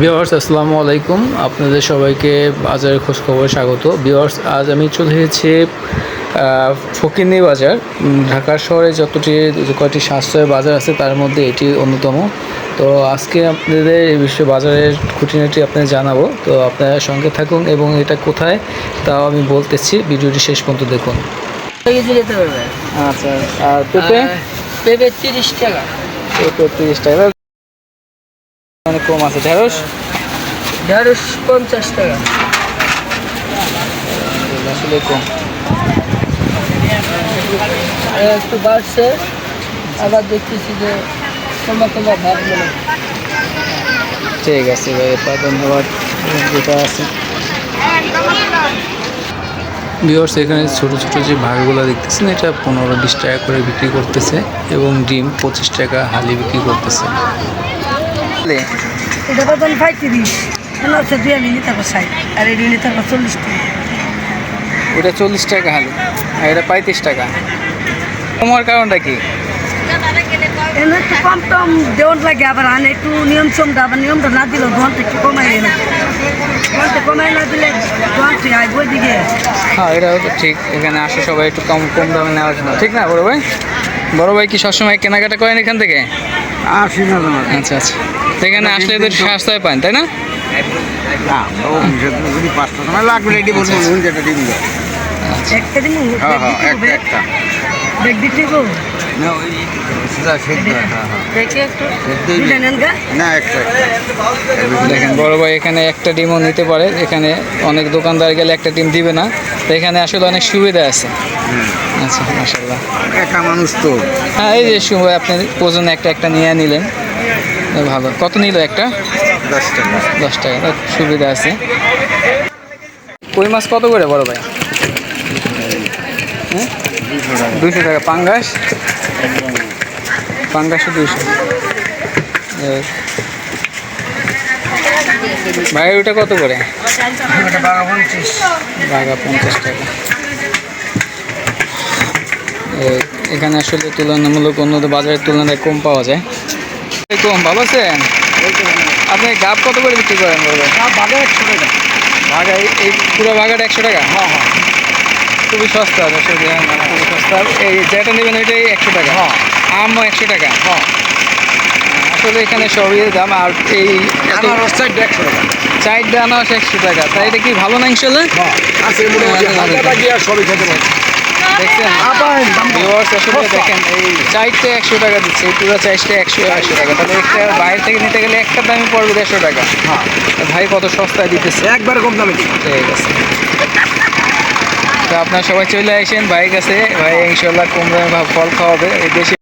Viewers আসসালামু আলাইকুম, আপনাদের সবাইকে বাজারের খোঁজখবরে স্বাগত। ভিউয়ার্স, আজ আমি চলে এসেছি ফকিরনী বাজার। ঢাকা শহরে যে কয়টি সাশ্রয় বাজার আছে তার মধ্যে এটি অন্যতম। তো আজকে আপনাদের এই বিশ্ব বাজারের খুঁটিনাটি আপনাদের জানাবো। তো আপনারা সঙ্গে থাকুন এবং এটা কোথায় তাও আমি বলতেছি, ভিডিওটি শেষ পর্যন্ত দেখুন। আচ্ছা, আর পেঁপে? পেঁপে 30 টাকা। পেঁপে 30 টাকা, অনেক কম আছে। ঢেঁড়স? ঢেঁড়স 50 টাকা। আসলে কম। একটু বাড়ছে, আবার দেখতেছি যে কমা ভাব মনে। ঠিক আছে ভাই, ধন্যবাদ। যেটা আছে ভিউয়ার্স, এখানে ছোটো ছোটো যে ভাগগুলো দেখতেছেন এটা 15-20 টাকা করে বিক্রি করতেছে এবং ডিম 25 টাকা হালি বিক্রি করতেছে। এটা বাদাম 35, মনে হচ্ছে 2 মিলি তারপর 60, আর এই মিলি তারপর 40 টাকা। ওটা 40 টাকা হালি আর এটা 35 টাকা। তোমার কারণটা কি? এমনি একটু কম টম দেওয়ার লাগে, আবার আনে একটু নিয়মটা আবার নিয়মটা না দিলেও দোকানটা একটু কমাই না, দোকানটা কমাই না দিলে দোকানটি আসবো দিকে। হ্যাঁ, এটাও তো ঠিক। এখানে আসে সবাই একটু কম কম দামে নেওয়ার জন্য, ঠিক না বড় ভাই? বড় ভাই কি সবসময় কেনাকাটা করেন এখান থেকে? আচ্ছা আচ্ছা, তো এখানে আসলে এদের সাশ্রয় পান, তাই না? একটা দিন দেখ দিতে গো দেখে একটু নেন গা। দেখেন বড় ভাই এখানে একটা ডিমও নিতে পারে। এখানে অনেক দোকানদার গেলে একটা ডিম দিবে না, তো এখানে আসলে অনেক সুবিধা আছে। আচ্ছা, মাশাআল্লাহ। একা মানুষ তো। হ্যাঁ, এই যে সময় আপনি ওজন একটা নিয়ে নিলেন, ভালো। কত নিল একটা? 10 টাকা। 10 টাকা, সুবিধা আছে। কই মাছ কত করে বড় ভাই? 200 টাকা। পাঙ্গাস? পাঙ্গাসও 200। ভাই ওটা কত করে? বাঘা 50 টাকা। এখানে আসলে তুলনামূলক অন্য বাজারের তুলনায় কম পাওয়া যায়। কম। ভালো আছেন? আপনি গাব কত করে বিক্রি করেন বলবেন? বাঘা 100 টাকা। ভাগা এই পুরো ভাগাটা 100 টাকা? হ্যাঁ হ্যাঁ, খুবই সস্তা। খুবই সস্তা। এই যেটা নেবেন ওইটাই 100 টাকা? হ্যাঁ। আমও 100 টাকা? হ্যাঁ। আসলে এখানে সবই দাম। আর এই আনারস 100 টাকা। চারটা আনারস 100 টাকা, তাই এটা কি ভালো না ইনশাল্লাহ? আছে মোটামুটি হালকাটা গিয়ে সবই খেতে পারে। দেখছেন ভিউয়ার্স, আসলে দেখেন এই চারটে 100 টাকা দিচ্ছে, এই পুরো চারটে 100 টাকা। তাহলে একটা বাইরে থেকে নিতে গেলে একটা দামই পড়বে 150 টাকা। তো ভাই কত সস্তায় দিতেছে। একবারে কম দামে দিই। ঠিক আছে, তো আপনারা সবাই চলে আসেন ভাইয়ের কাছে। ভাই ইনশাল্লাহ কম দামে ফল খাওয়াবে এই দেশে।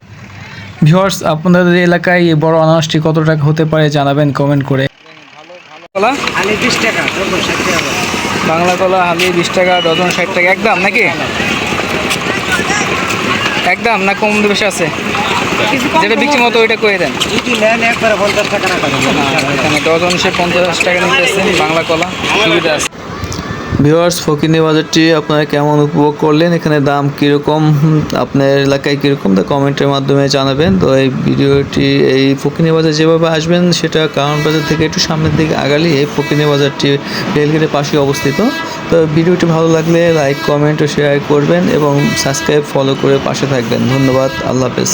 ভিউয়ার্স, আপনাদের এলাকায় এই বড় আনারসটি কত টাকা হতে পারে জানাবেন কমেন্ট করে। কলা আলি 20 টাকা, ডজন 60 টাকা। বাংলা কলা হালি 20 টাকা, ডজন 60 টাকা। একদম নাকি? একদম না কম বেশি আছে? যেটা বিক্রি মতো ওইটা করে দেন। যদি নেন একবারে 50 টাকা না পাবেন। এখানে ডজন সে 50 টাকা নিতেছে বাংলা কলা, সুবিধা আছে। ভিউয়ার্স, ফকিরনী বাজারটি আপনারা কেমন উপভোগ করলেন, এখানে দাম কীরকম, আপনার এলাকায় কীরকম, তা কমেন্টের মাধ্যমে জানাবেন। তো এই ভিডিওটি, এই ফকিরনী বাজার যেভাবে আসবেন সেটা কারণ বাজার থেকে একটু সামনের দিকে আগালি এই ফকিরনী বাজারটি রেলগেটের পাশে অবস্থিত। তো ভিডিওটি ভালো লাগলে লাইক, কমেন্ট ও শেয়ার করবেন এবং সাবস্ক্রাইব, ফলো করে পাশে থাকবেন। ধন্যবাদ। আল্লাহ হাফেজ।